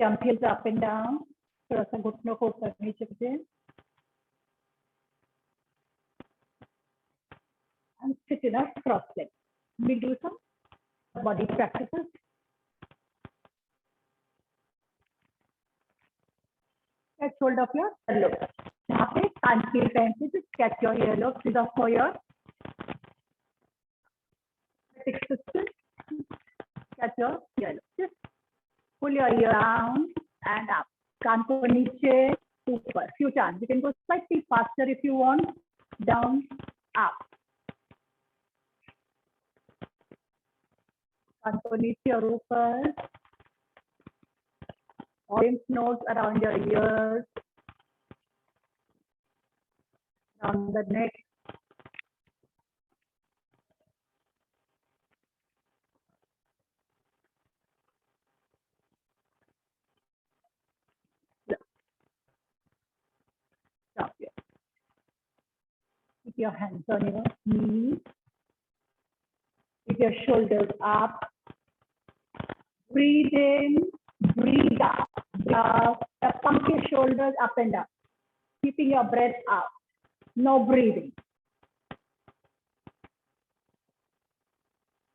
jump heels up and down. थोड़ा सा घुटनों को ऊपर नीचे करें. And sit in a cross leg. We do some body practices. Catch hold of your earlobe. यहाँ पे can't feel pain. Just catch your earlobe. Sit up for your system. Catch your earlobe. Just pull your ear down and up. कान को नीचे ऊपर. Few times. You can go slightly faster if you want. Down, up. कान को नीचे और ऊपर. Lymph nodes around your ears, around the neck. Stop here. Keep your hands on your knees. Keep your shoulders up. Breathe in, breathe out. Pump your shoulders up and down. Keeping your breath out. No breathing.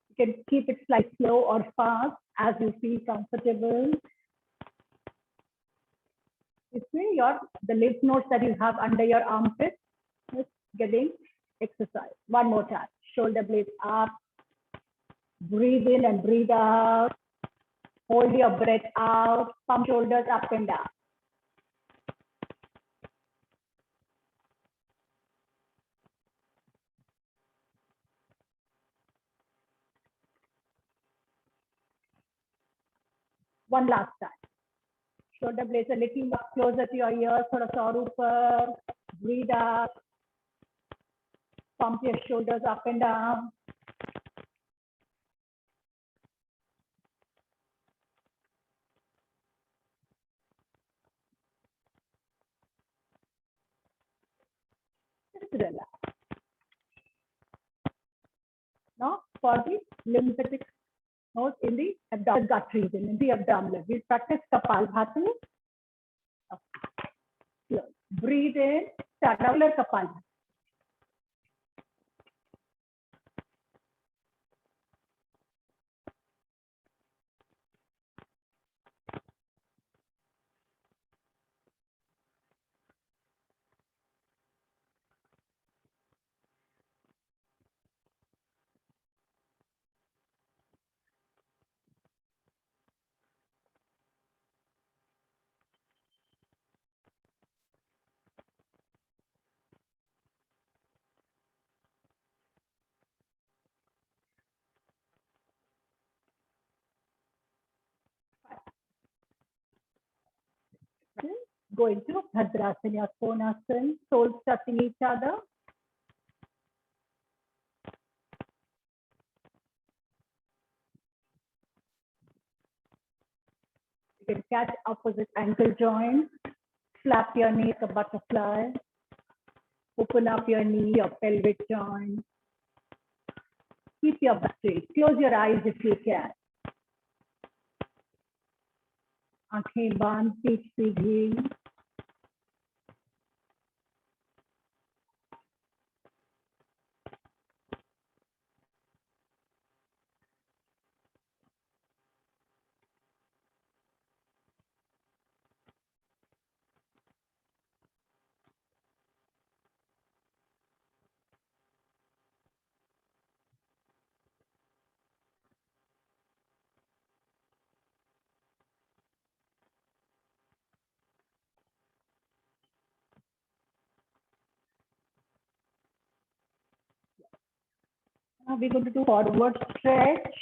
You can keep it slightly slow or fast as you feel comfortable. This way, the lymph nodes that you have under your armpit is getting exercise. One more time. Shoulder blades up. Breathe in and breathe out. Hold your breath out. Pump shoulders up and down. One last time. Shoulder blades a little more closer to your ears. थोड़ा सा और ऊपर. Breathe up. Pump your shoulders up and down. Just relax. Now for the lymphatic nodes in the abdominal gut region, in the abdominal. We practice Kapalbhati. Breathe in, start regular Kapalbhati. Go into Bhadrasana, Konasana, soles touching each other. You can catch opposite ankle joints, flap your knee like a butterfly, open up your knee, your pelvic joint. Keep your back straight. Close your eyes if you can. आंखें बांध पीठ सीधी. Now we're going to do forward stretch.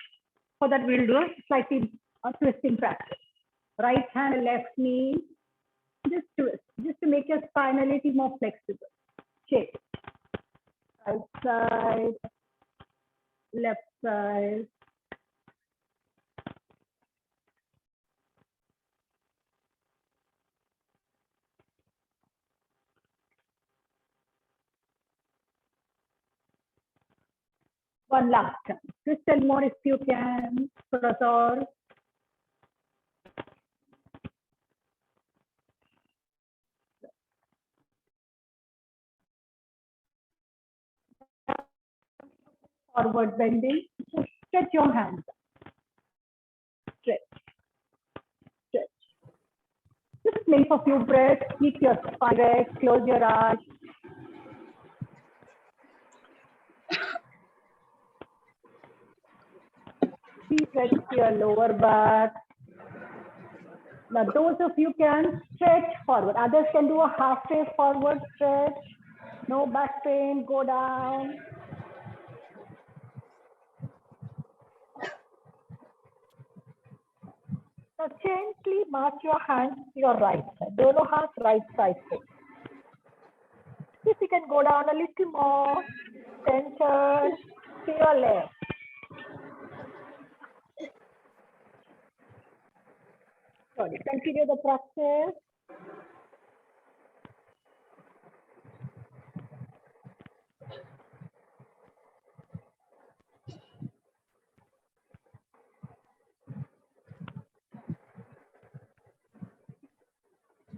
For that, we'll do a slightly twisting practice. Right hand and left knee. Just twist, just to make your spine a little more flexible. Shake. Right side, left side. One last time. Twist and more if you can. थोड़ा सा और. forward bending. So stretch your hands. Stretch, stretch. Just make a few breaths. Keep your spine erect. Close your eyes. Deep breath to your lower back. Now, those of you can stretch forward. Others can do a halfway forward stretch. No back pain. Go down. Now, gently march your hands to your right side. Dono hands right side. If you can go down a little more, center to your left. Sorry, continue the practice.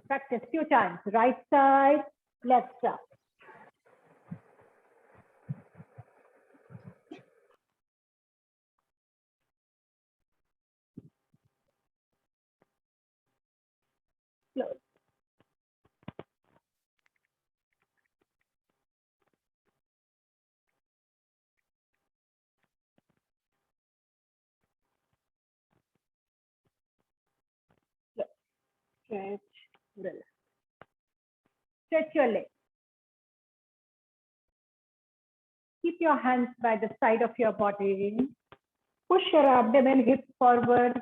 Practice few times. Right side, left side. Close. Stretch, relax. Stretch your legs. Keep your hands by the side of your body. Push your abdomen, hips forward.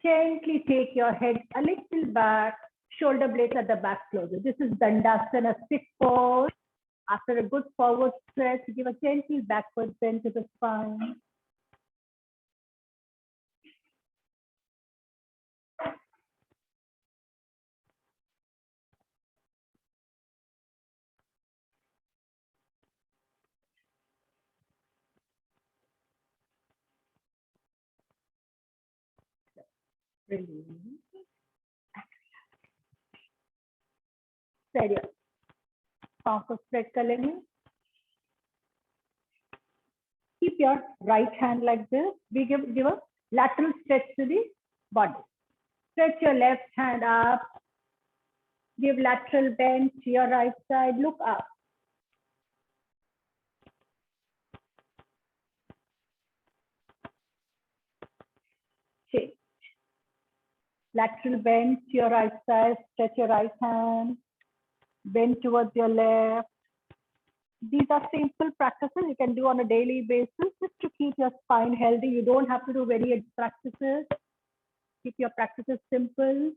Gently take your head a little back. Shoulder blades at the back closer. This is Dandasana, stiff pose. After a good forward stretch, give a gentle backward bend to the spine. Release. Steady. पाँव को spread कर लेंगे. Keep your right hand like this. We give a lateral stretch to the body. Stretch your left hand up. Give lateral bend to your right side. Look up. Change. Lateral bend to your right side. Stretch your right hand. Bend towards your left. These are simple practices you can do on a daily basis just to keep your spine healthy. You don't have to do very advanced practices. Keep your practices simple.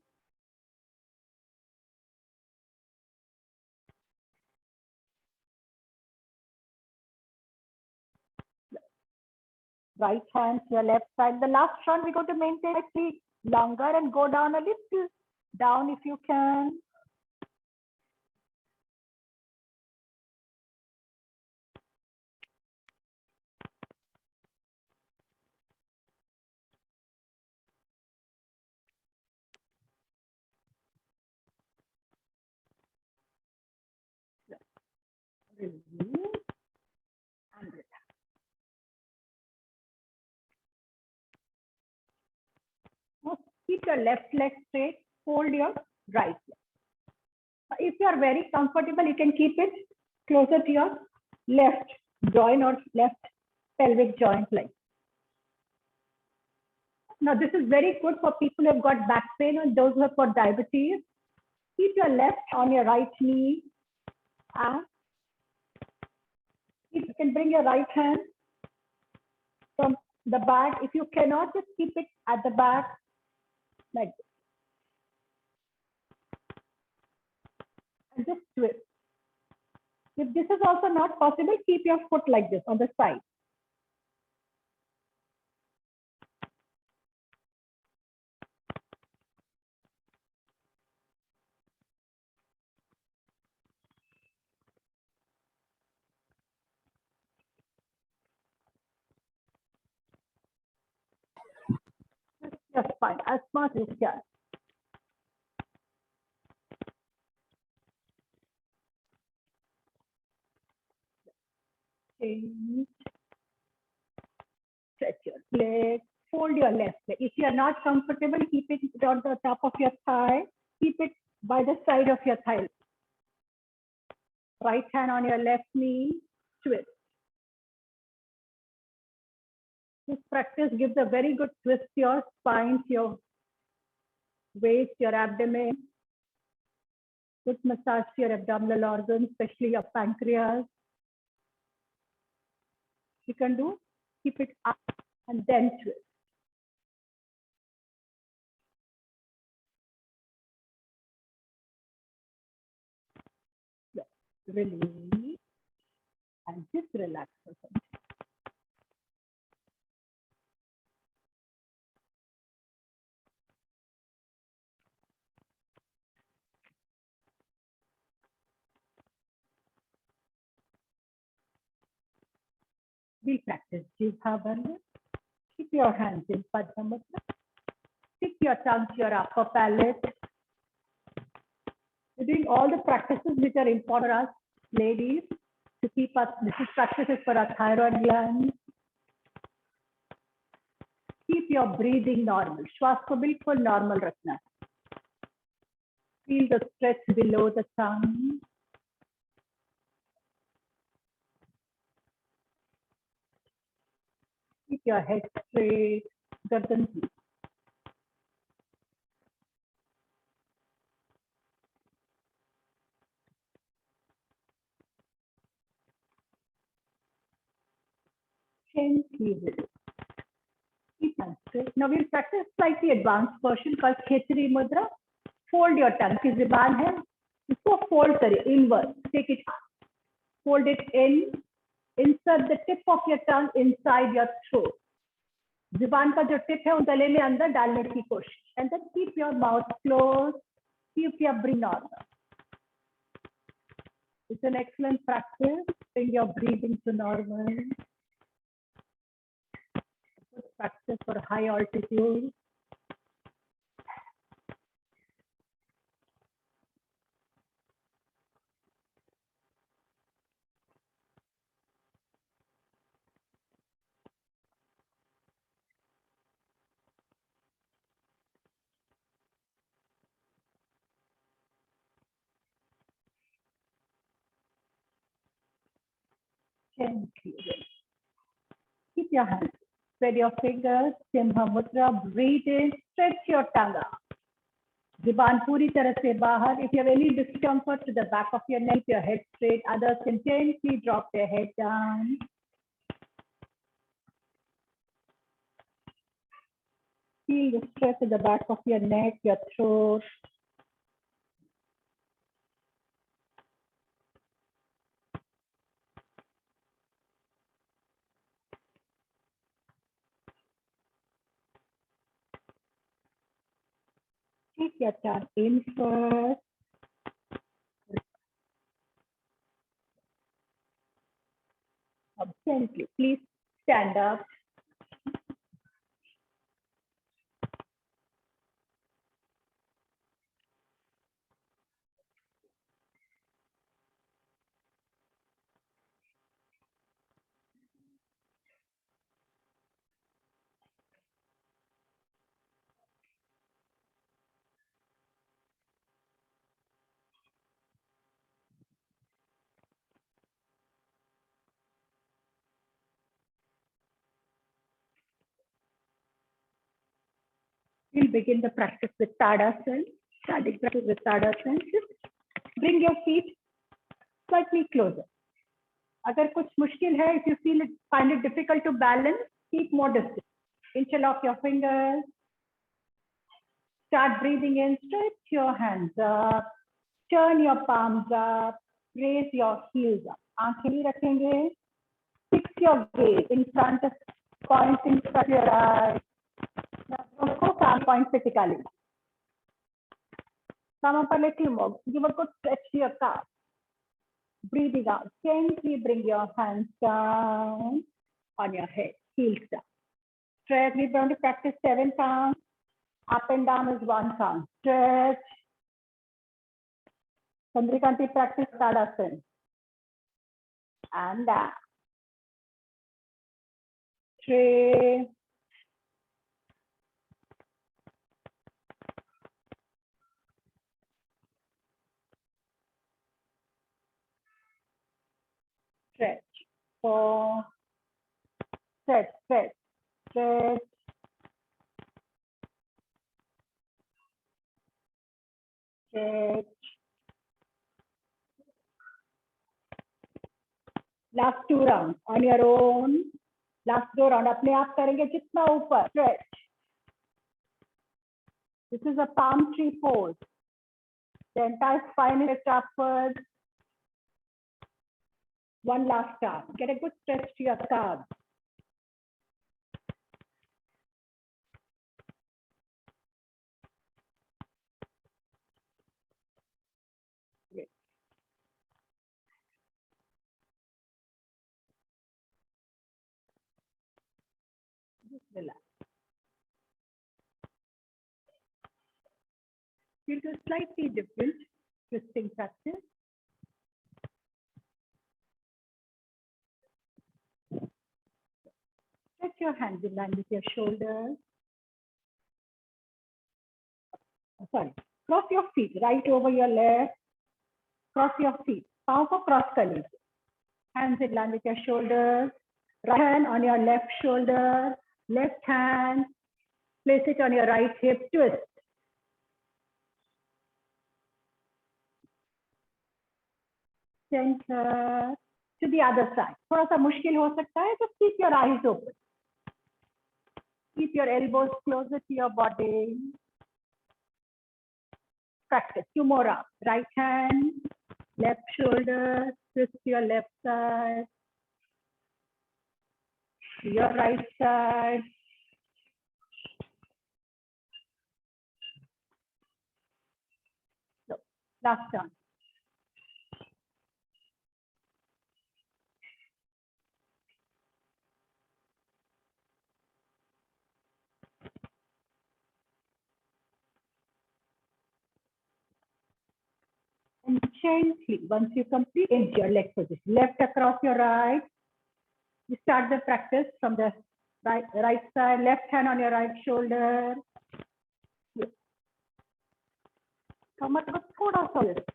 Right hand to your left side. The last one, we're going to maintain it longer and go down a little down if you can. Release and relax. Now keep your left leg straight. Hold your right leg. If you are very comfortable, you can keep it closer to your left joint or left pelvic joint. Like now, this is very good for people who have got back pain and those who have got diabetes. Keep your left on your right knee. And you can bring your right hand from the back. If you cannot, just keep it at the back like this. And just twist. If this is also not possible, keep your foot like this on the side. Just fine, as much as you can. Change. stretch your leg, fold your left leg. If you are not comfortable, keep it on the top of your thigh. Keep it by the side of your thigh. Right hand on your left knee, twist. This practice gives a very good twist to your spine, to your waist, your abdomen. Good massage to your abdominal organs, especially your pancreas. You can do, keep it up and then twist. Yes. Release and just relax for some time. We practice Jivha Bandha. Keep your hands in Padma Mudra. Stick your tongue to your upper palate. We're doing all the practices which are important for us, ladies, to keep us. This is practices for our thyroid gland. Keep your breathing normal. श्वास को बिल्कुल normal रखना. Feel the stretch below the tongue. Keep your head straight. Gardan deep. Gently release. Keep hands straight. Now we'll practice slightly advanced version called Khechari Mudra. Fold your tongue. की ज़ुबान है, इसको fold करिए inward. Take it up. Fold it in. Insert the tip of your tongue inside your throat. ज़ुबान का जो tip है उन गले में अंदर डालने की कोशिश. And then keep your mouth closed. Keep your breathing normal. It's an excellent practice. Bring your breathing to normal. Good practice for high altitude. Gently. Keep your hands. Spread your fingers. Simha Mudra. Breathe in. Stretch your tongue out. ज़ुबान पूरी तरह से बाहर. If you have any discomfort to the back of your neck, your head straight. Others can gently drop their head down. Feel the stretch at the back of your neck, your throat. Take your tongue in first. Gently. Please stand up. We'll begin the practice with Tadasana. Starting practice with Tadasana. Just bring your feet slightly closer. अगर कुछ मुश्किल है, if you find it difficult to balance, keep more distance. Inch off your fingers. Start breathing in. Stretch your hands up. Turn your palms up. Raise your heels up. आंखें नहीं रखेंगे. Fix your gaze in front of, point in front of your eyes. Point पे टिका लेना. Come up a little more. Give a good stretch to your calf. Breathing out. Gently bring your hands down on your head. Heels down. Stretch. We're going to practice 7 counts. Up and down is 1 count. Stretch. Chandrikanti practice Tadasana. And down. tray. Stretch. 4. Stretch, stretch, stretch. Stretch. Last 2 rounds on your own. Last 2 rounds अपने आप करेंगे जितना ऊपर. Stretch. This is a palm tree pose. The entire spine is upward. One last time. Get a good stretch to your calves. Great. Just relax. We'll do slightly different twisting practice. Stretch your hands in line with your shoulders. Sorry. Cross your feet right over your left. Cross your feet. Palm for cross curling. Hands in line with your shoulders. Right hand on your left shoulder. Left hand. Place it on your right hip. Twist. Center to the other side. थोड़ा सा मुश्किल हो सकता है. Just keep your eyes open. Keep your elbows closer to your body. Practice 2 more rounds. Right hand, left shoulder, twist to your left side. To your right side. So, last time. And gently, once you complete, into your leg position. Left across your right. You start the practice from the right side. Left hand on your right shoulder. कमर को थोड़ा सा lift.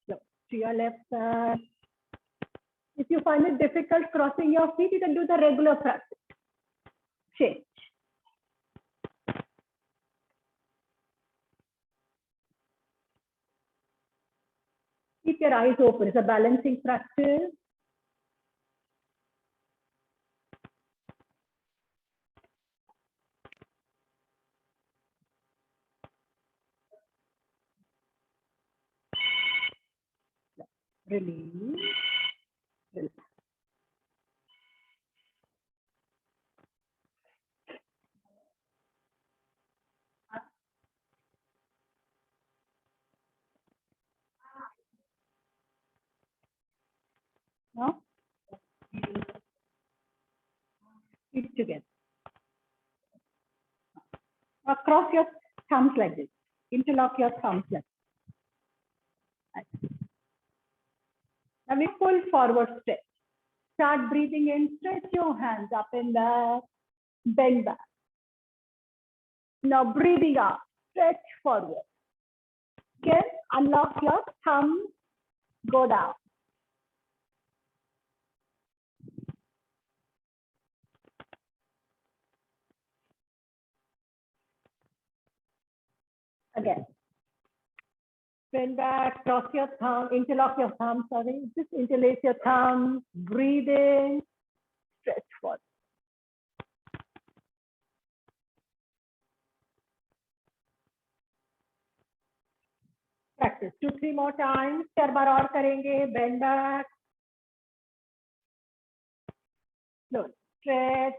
So, to your left side. If you find it difficult crossing your feet, you can do the regular practice. Change. Keep your eyes open. It's a balancing practice. Release. Relax. Now, feet together. Cross your thumbs like this. Interlock your thumbs like this. Now we pull forward stretch. Start breathing in. Stretch your hands up and back. Bend back. Now breathing out. Stretch forward. Again, unlock your thumbs. Go down. Again. Bend back, cross your thumb, interlock your thumb, sorry. Just interlace your thumb, breathe in, stretch forward. Practice 2-3 more times. 4 बार और करेंगे. Bend back. Slow. Stretch.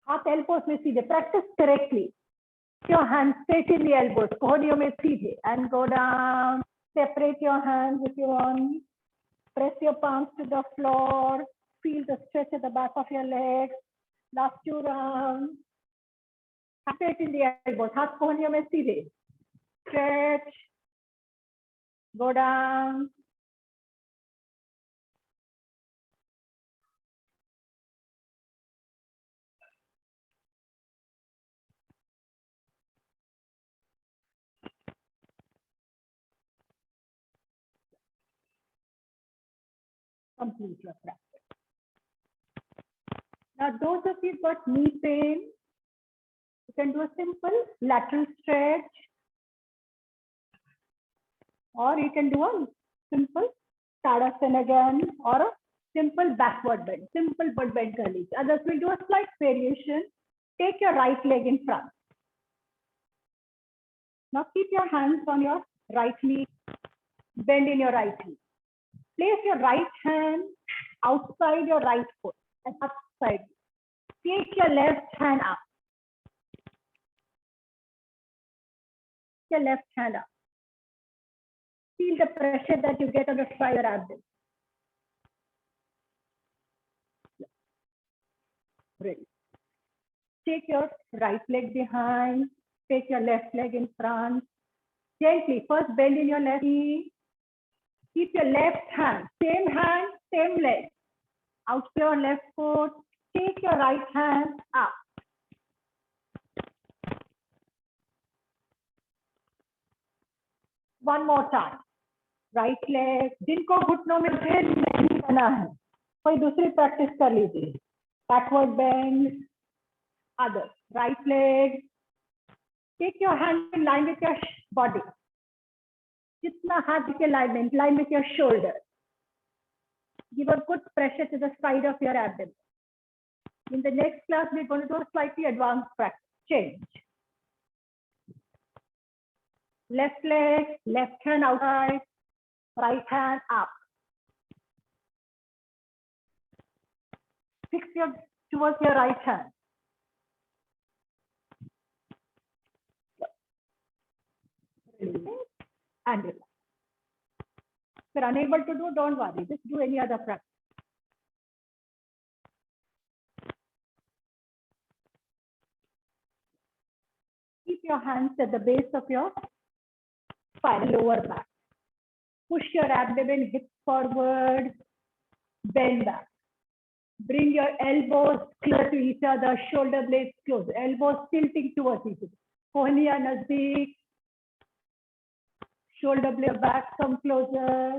हाथ elbows में सीधे. Practice correctly. Your hands straight in the elbows. कोहनियों में सीधे. And go down. Separate your hands if you want. Press your palms to the floor. Feel the stretch at the back of your legs. Last 2 rounds. Straight in the elbows. हाथ कोहनियों में सीधे. Stretch. Go down. Complete your practice. Now, those of you got knee pain, you can do a simple lateral stretch, or you can do a simple Tadasana again, or a simple backward bend, simple butt bend curlies. Others will do a slight variation. Take your right leg in front. Now keep your hands on your right knee, bend in your right knee. Place your right hand outside your right foot and upside. Take your left hand up. Your left hand up. Feel the pressure that you get on the side of your abdomen. Ready. Take your right leg behind. Take your left leg in front. Gently, first bend in your left knee. Keep your left hand, same leg. Out to your left foot. Take your right hand up. One more time. Right leg, जिनको घुटनों में फिर नहीं बना है कोई दूसरी practice कर लीजिए. Backward bend, other right leg. Take your hand in line with your body. जितना हाथ के line with your shoulder. Give a good pressure to the side of your abdomen. In the next class, we're going to do a slightly advanced practice. Change. Left leg, left hand outside, right hand up. Fix your towards your right hand. And relax. If you're unable to do, don't worry. Just do any other practice. Keep your hands at the base of your spine, lower back. Push your abdomen, hips forward, bend back. Bring your elbows closer to each other, shoulder blades close, elbows tilting towards each other. Kohniya nazdeek. Shoulder blade back, come closer.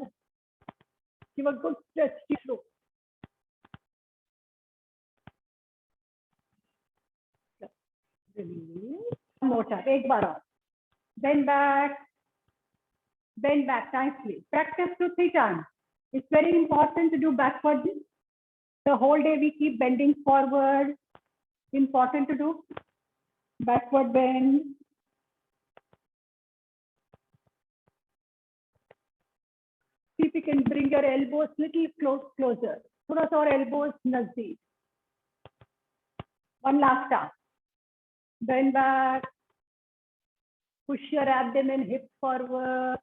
Give a good stretch to your throat. Release. One more time. Ek baar aur. Bend back. Bend back nicely. Practice 2-3 times. It's very important to do backward. The whole day we keep bending forward. Important to do backward bend. See if you can bring your elbows little closer. Thoda sa aur elbows nazdeek. One last time. Bend back. Push your abdomen, hips forward.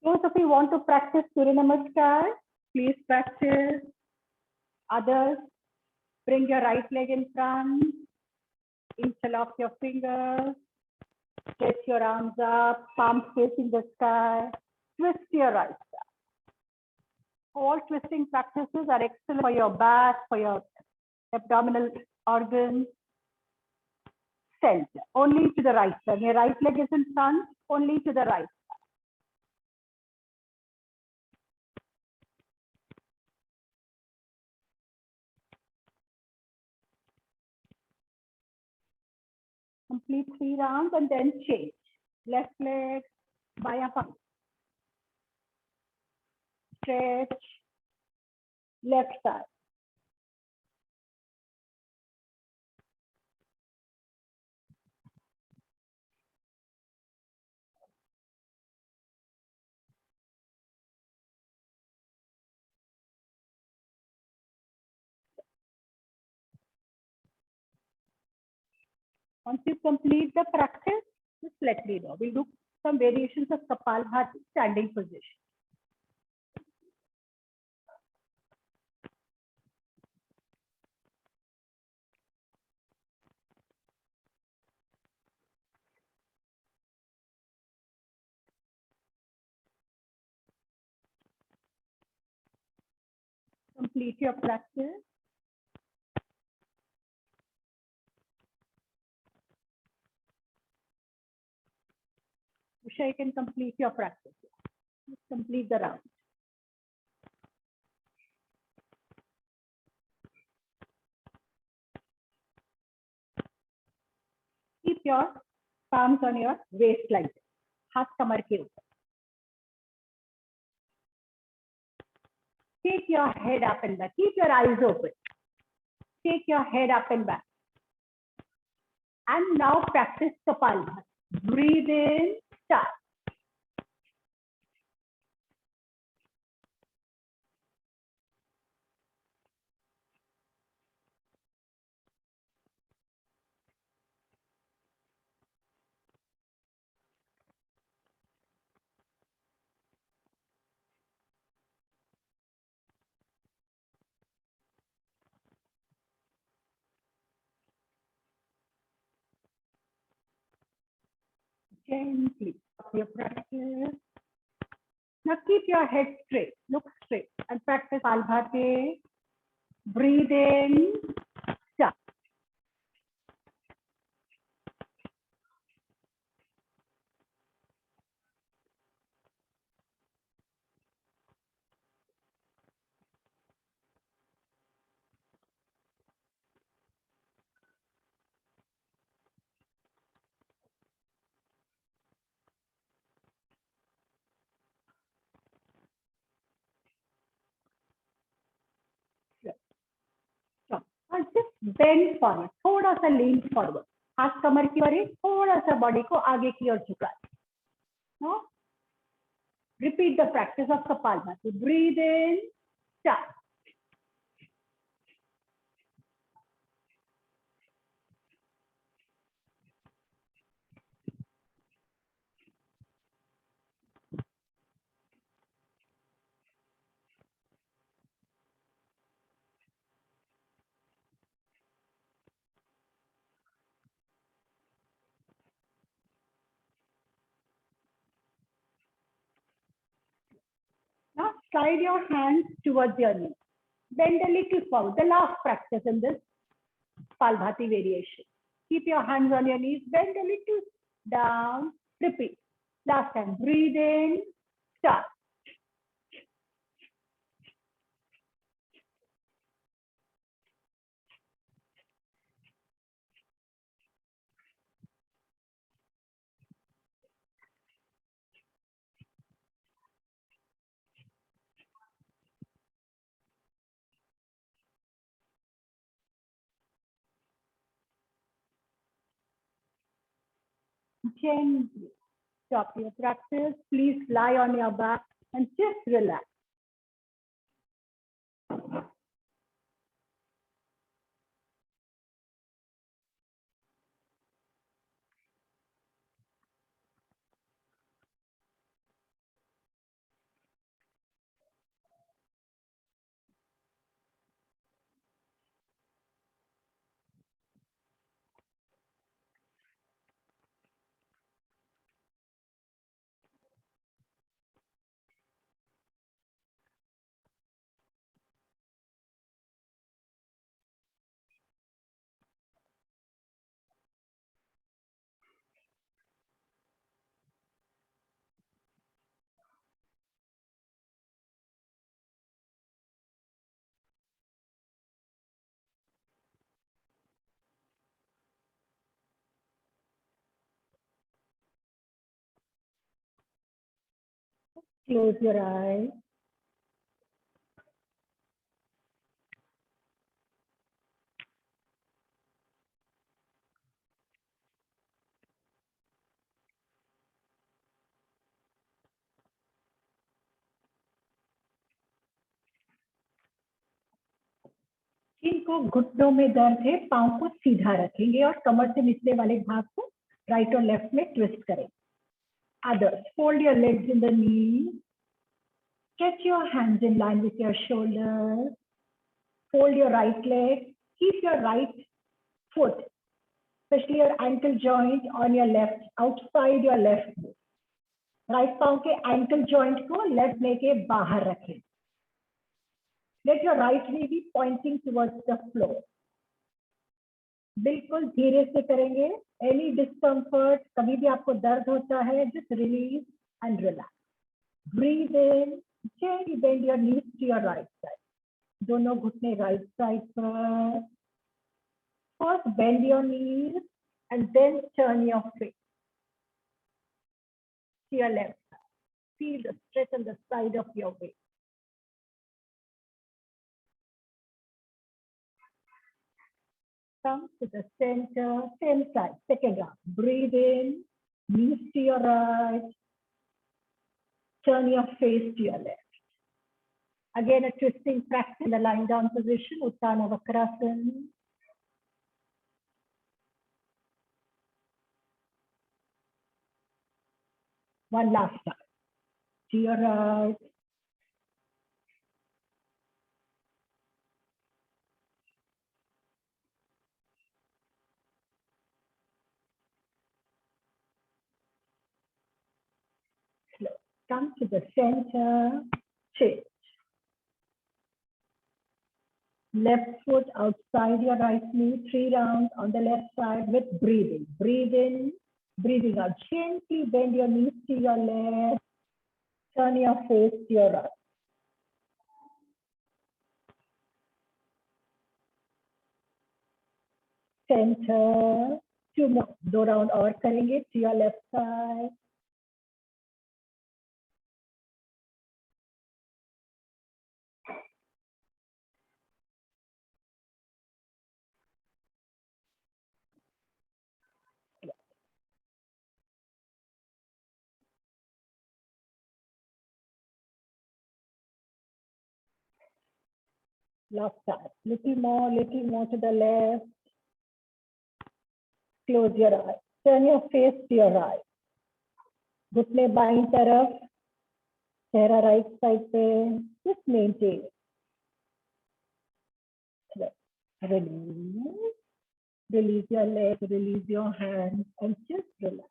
Those of you who want to practice Surya Namaskar, please practice. Others, bring your right leg in front. Interlock your fingers. Stretch your arms up, palms facing the sky. Twist your right side. All twisting practices are excellent for your back, for your abdominal organs. Center, only to the right side. Your right leg is in front, only to the right. Complete 3 rounds and then change. Left leg, baya palm. Stretch, left side. Once you complete the practice, just let me know. We'll do some variations of Kapalbhati standing position. complete your practice. Usha, you can complete your practice. Just complete the round. Keep your palms on your waist like this. हाथ कमर के ऊपर. Take your head up and back. Keep your eyes open. Take your head up and back. And now practice Kapalbhati. Breathe in, start. Gently stop your practice. Now keep your head straight, look straight, and practice Kapalbhati. Breathe in, start. Stop. And just bend forward, थोड़ा सा lean forward. हाथ कमर की ओर, थोड़ा सा body को आगे की ओर झुका. No? Repeat the practice of Kapalbhati. Breathe in, start. Now slide your hands towards your knees. Bend a little forward. The last practice in this Kapalbhati variation. Keep your hands on your knees. Bend a little down. Repeat. Last time. Breathe in. Start. Gently stop your practice. Please lie on your back and just relax. Close your eyes. जिनको घुटनों में दर्द है, पांव को सीधा रखेंगे और कमर से निचले वाले भाग को राइट और लेफ्ट में ट्विस्ट करें. Others, fold your legs in the knees. Stretch your hands in line with your shoulders. Fold your right leg. Keep your right foot, especially your ankle joint, on your left, outside your left knee. Right पांव के ankle joint को left में के बाहर रखें. Let your right knee be pointing towards the floor. बिल्कुल धीरे से करेंगे. Any discomfort, कभी भी आपको दर्द होता है, just release and relax. Breathe in, gently bend your knees to your right side. दोनों घुटने right side पर. First bend your knees and then turn your face to your left side. Feel the stretch on the side of your waist. Come to the center, same side, second round. Breathe in, knees to your right, turn your face to your left. Again, a twisting practice in the lying down position, Utthana Vakrasana. One last time. To your right. Slow. Come to the center, change. Left foot outside your right knee, 3 rounds on the left side with breathing. Breathe in, breathing out. Gently bend your knees to your left, turn your face to your right. Center, 2 more. 2 round और करेंगे to your left side. Last time. Little more to the left. Close your eyes. Turn your face to your right. घुटने बाईं तरफ, चेहरा right side पे. Just maintain. Release. Release your leg, release your hands, and just relax.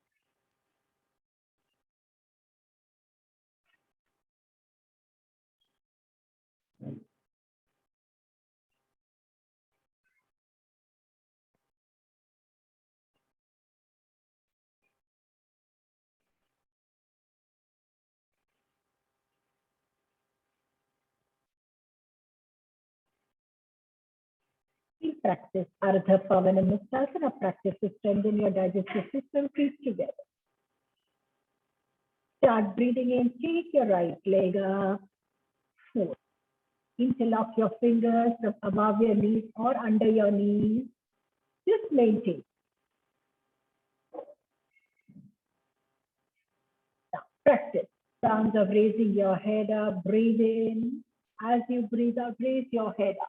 Please practice Ardha Pavana Mustasana. Practice to strengthen your digestive system. Please together. Start breathing in. Take your right leg up. 4. Interlock your fingers from above your knees or under your knees. Just maintain. Now, practice sounds of raising your head up. Breathe in. As you breathe out, raise your head up.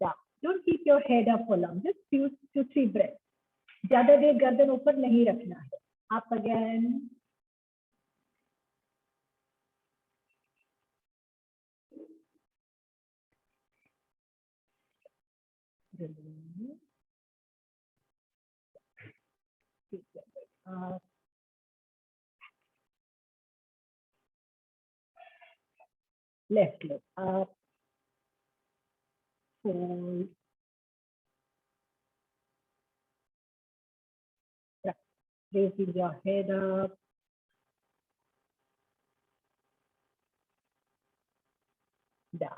Down. Don't keep your head up for long. Just 2 to 3 breaths. ज़्यादा देर गर्दन ऊपर नहीं रखना है. Up again. Release. Up. Left leg up. Fold. Raising your head up. Down.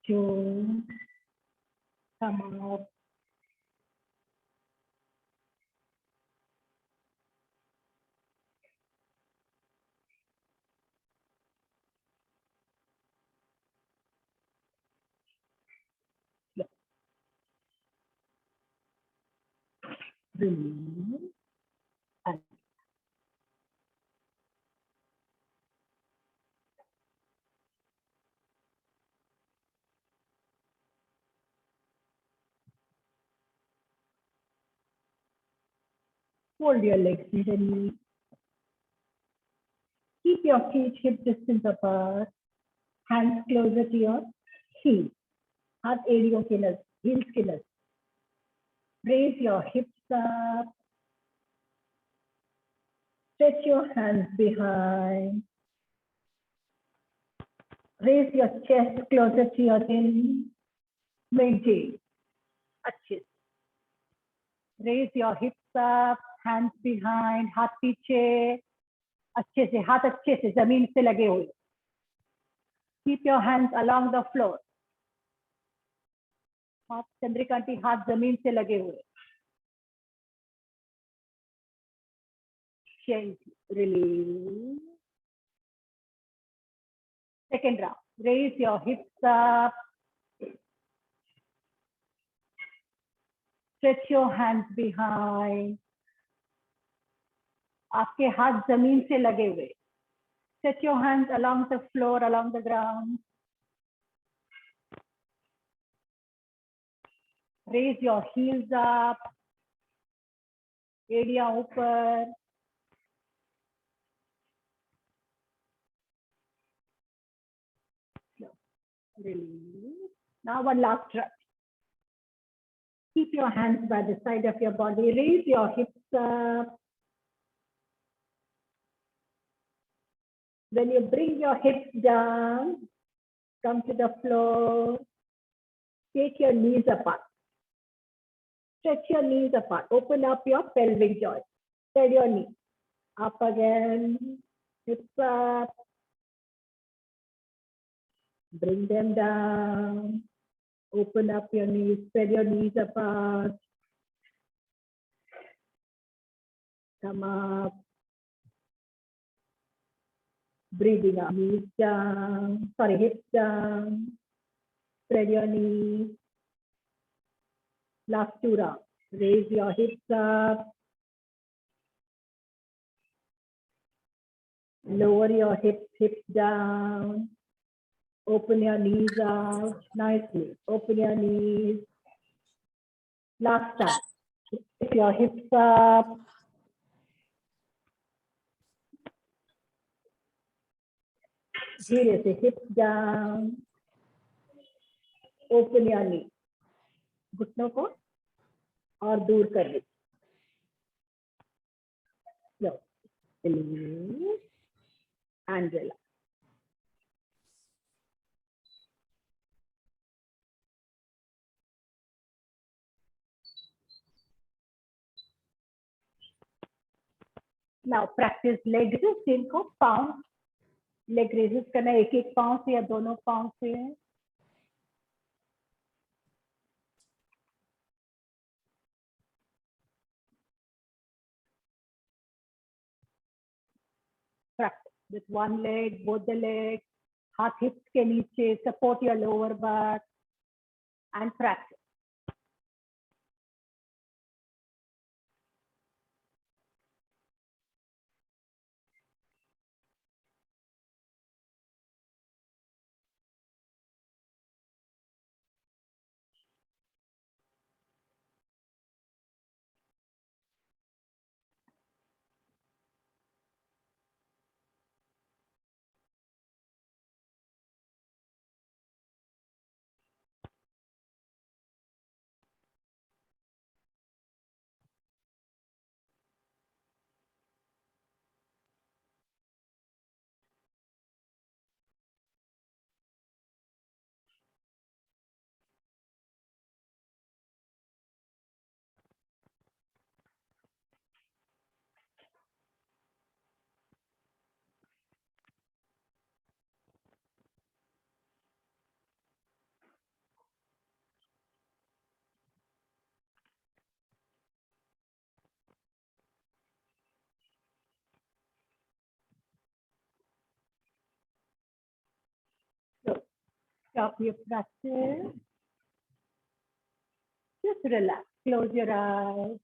2. Come up. Release. And fold your legs evenly. Keep your feet hip distance apart. Hands closer to your feet. हाथ एड़ियों के नज़दीक, heels के नज़दीक. Raise your hips up. Stretch your hands behind. Raise your chest closer to your chin. Maintain. अच्छे से. Raise your hips up, hands behind, हाथ पीछे. अच्छे से, हाथ अच्छे से जमीन से लगे हुए. Keep your hands along the floor. हाथ चंद्रिकांटी, हाथ जमीन से लगे हुए. Gently release. Second round. Raise your hips up. Stretch your hands behind. आपके हाथ जमीन से लगे हुए. Stretch your hands along the floor, along the ground. Raise your heels up. एड़ियां ऊपर. Release. Now one last try. Keep your hands by the side of your body. Raise your hips up. When you bring your hips down, come to the floor. Take your knees apart. Stretch your knees apart. Open up your pelvic joint. Spread your knees. Up again. Hips up. Bring them down. Open up your knees. Spread your knees apart. Come up. Breathing up. Knees down. Sorry, hips down. Spread your knees. Last two rounds. Raise your hips up. Lower your hips down. Open your knees out nicely. Open your knees. Last time. Lift your hips up. धीरे से hips down. Open your knees. घुटनों को और दूर कर लीजिए. Release and relax. Now practice leg raises. इनको पाँव leg raises करना. एक एक पाँव से या दोनों पाँव से. Practice with one leg, both the legs. हाथ hips के नीचे. Support your lower back and practice. So stop your practice. Just relax. Close your eyes.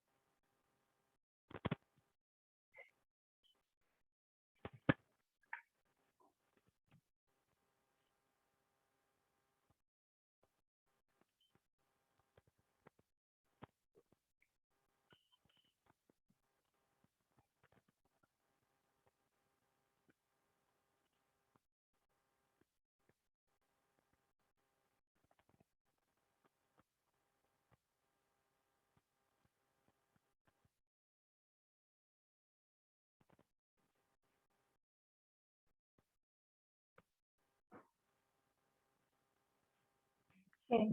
Okay.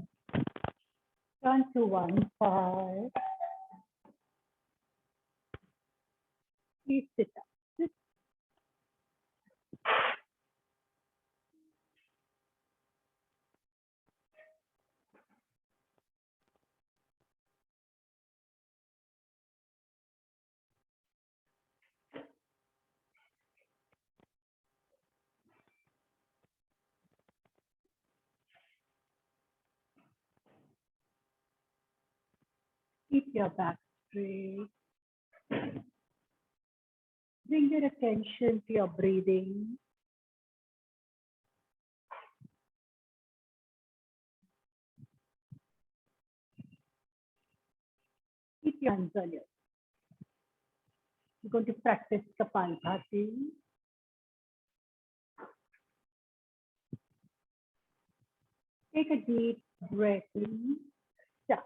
Turn to one side. Please sit up. Just keep your back straight. Bring your attention to your breathing. Keep your hands on your. You're going to practice Kapalbhati. Take a deep breath in. Stop.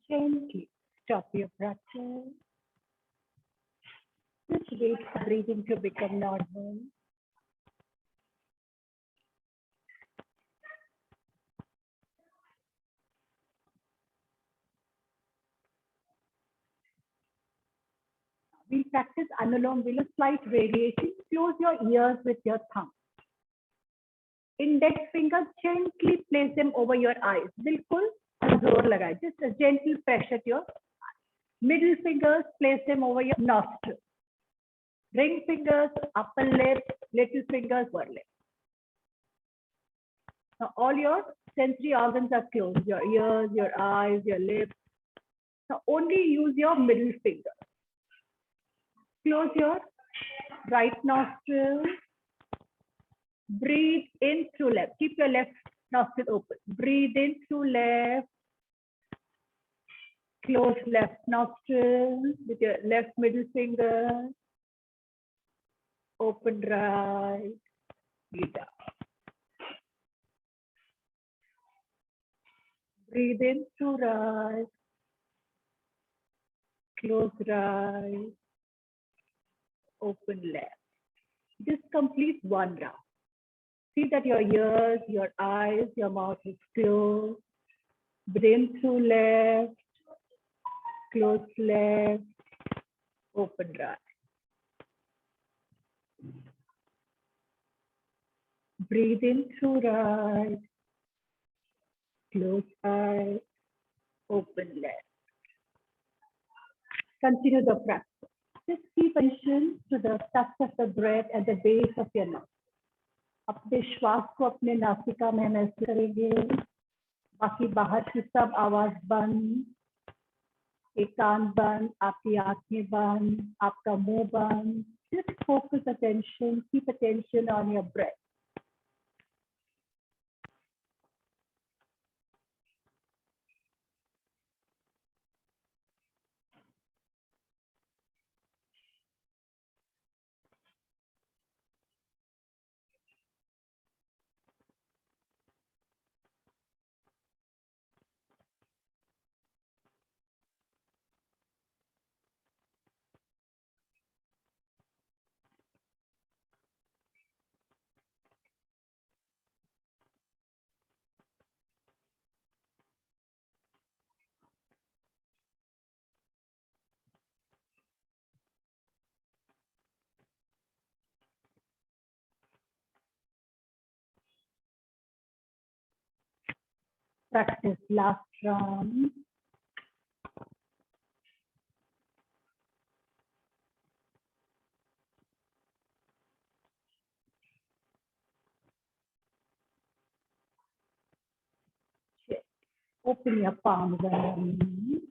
Gently stop your practice. Just wait for breathing to become normal. We'll practice Anulom Vilom, slight variation. Close your ears with your thumb. Index fingers, gently place them over your eyes. बिल्कुल जोर लगाए. Just a gentle pressure to your middle fingers, place them over your nostril. Ring fingers, upper lip, little fingers, lower lip. Now all your sensory organs are closed. Your ears, your eyes, your lips. Now only use your middle finger. Close your right nostril. Breathe in through left. Keep your left nostril open. Breathe in through left. Close left nostril with your left middle finger. Open right. Breathe out. Breathe in through right. Close right. Open left. Just complete one round. See that your ears, your eyes, your mouth is closed. Breathe in through left. Close left. Open right. Breathe in through right. Close right. Open left. Continue the practice. Just keep attention to the touch of the breath at the base of your nose. अपने श्वास को अपने नासिका में महसूस करेंगे. बाकी बाहर की सब आवाज बंद. एक कान बंद, आपकी आंखें बंद, आपका मुंह बंद. Just focus attention, keep attention on your breath. practice last round. Open your palms and knees.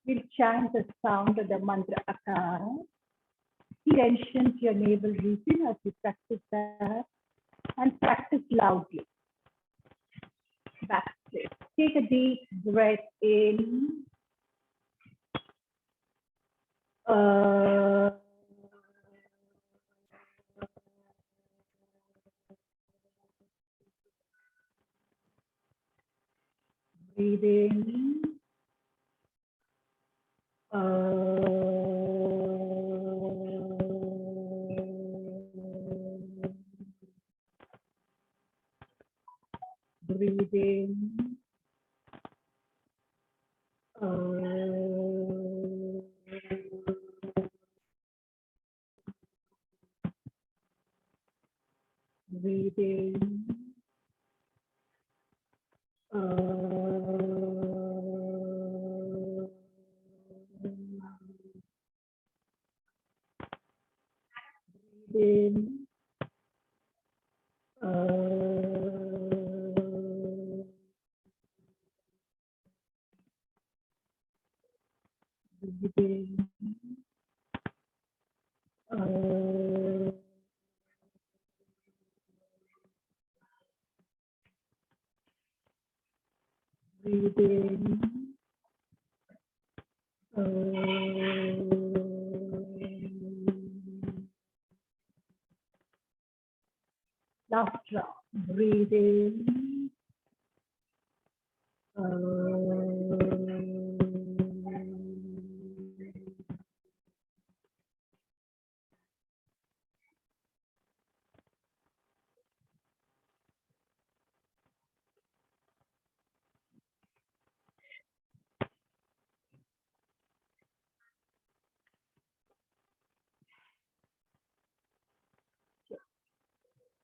We'll chant the sound of the mantra Akara. Tension to your navel region as you practice that, and practice loudly. Back straight. Take a deep breath in. Breathe in. Breathe in. Breathe in. In. Breathe in. Breathe in. Last round. Breathe in.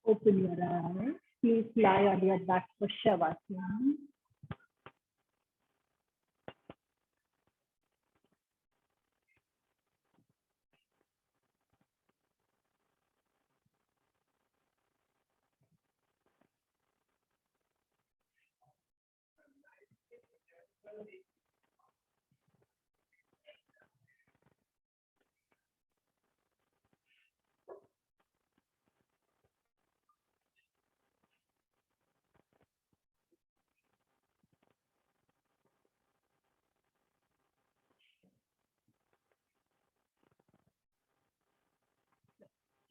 Open your eyes. Please lie on your back for Shavasana.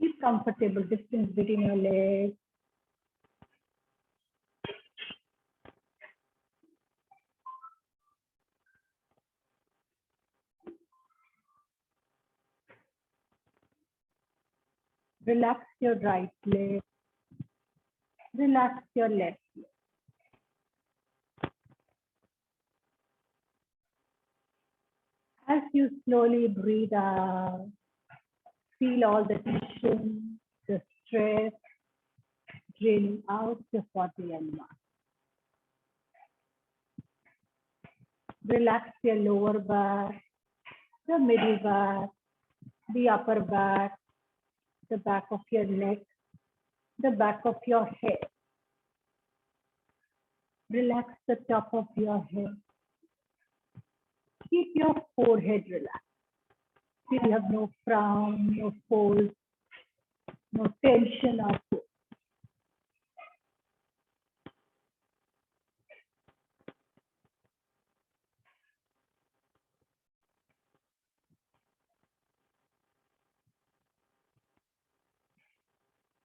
Keep comfortable distance between your legs. Relax your right leg. Relax your left leg. As you slowly breathe out, feel all the tension, the stress draining out your body and mind. Relax your lower back, the middle back, the upper back, the back of your neck, the back of your head. Relax the top of your head. Keep your forehead relaxed. You have no frown, no fold, no tension or pull.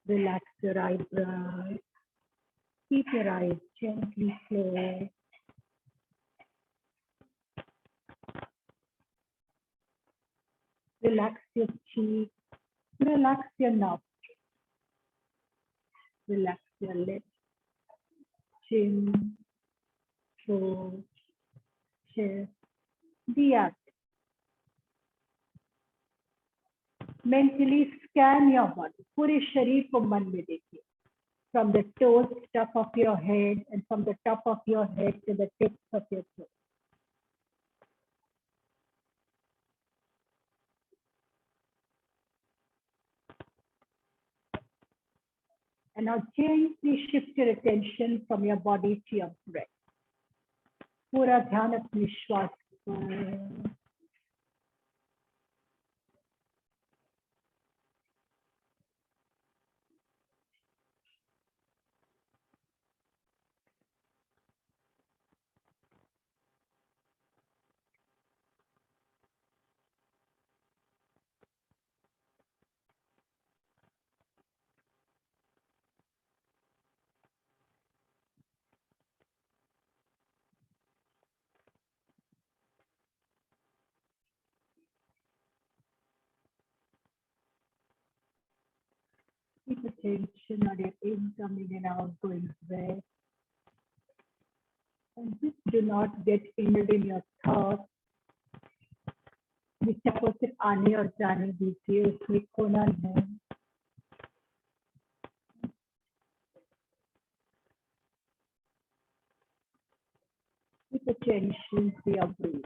Relax your eyebrows. Keep your eyes gently closed. Relax your cheeks. Relax your nostrils. Relax your lips, chin, throat, chest, the mentally scan your body. पूरे शरीर को मन में देखिए. from the toes, top of your head, and from the top of your head to the tips of your toes. And now gently shift your attention from your body to your breath. पूरा ध्यान अपने श्वास पर. Keep attention on your incoming and outgoing breath. And just do not get injured in your thoughts. विचार को सिर्फ आने और जाने दीजिए, उसमें खोना नहीं. Keep attention to your breathing.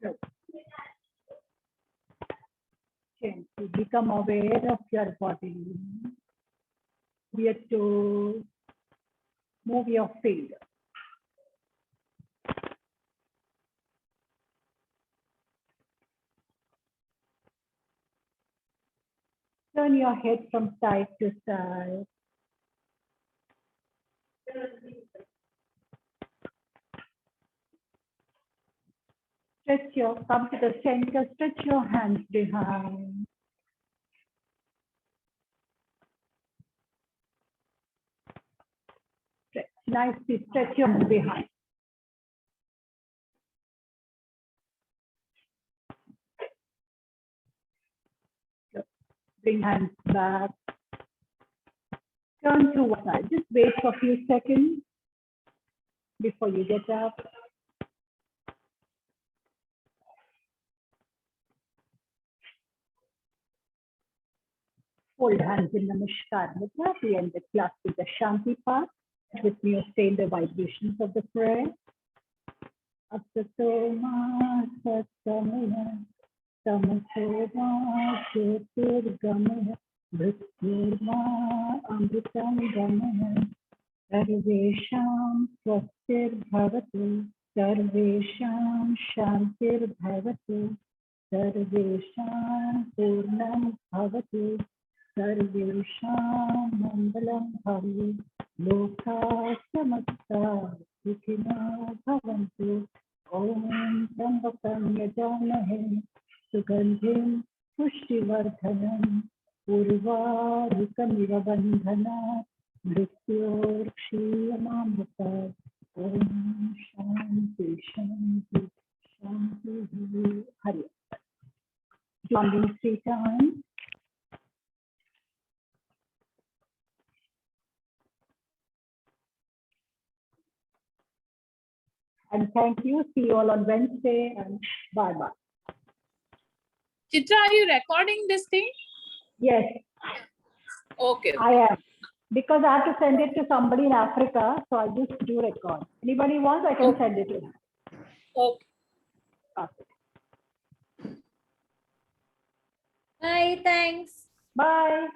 So, gently become aware of your body. Your toes. Move your fingers. Turn your head from side to side. Come to the center, stretch your hands behind. Stretch, nicely stretch your hands behind. Bring hands back. Turn to one side. Just wait for a few seconds before you get up. Fold hands in Namaskar Mudra. We end the class with the Shanti part. With me, or stay in the vibrations of the prayer. Asatoma Satamaya Tamasova Jyotirgamaya Mrityurma Amritam Gamaya Sarvesham Swastir Bhavatu Sarvesham Shantir Bhavatu Sarvesham Purnam Bhavatu Sarvesham Mangalam Bhavatu Loka Samasta Sukhino Bhavantu Om Trambakam Yajamahe Sugandhim Pushtivardhanam Urvarukamiva Bandhanat Mrityorkshiyamamrita Om Shanti Shanti Shanti Hari. Join me 3 times. And thank you. See you all on Wednesday and bye-bye. Chitra, are you recording this thing? Yes. Okay. I am. Because I have to send it to somebody in Africa, so I just do record. Anybody wants, I can send it to them. Okay. Okay. Bye. Thanks. Bye.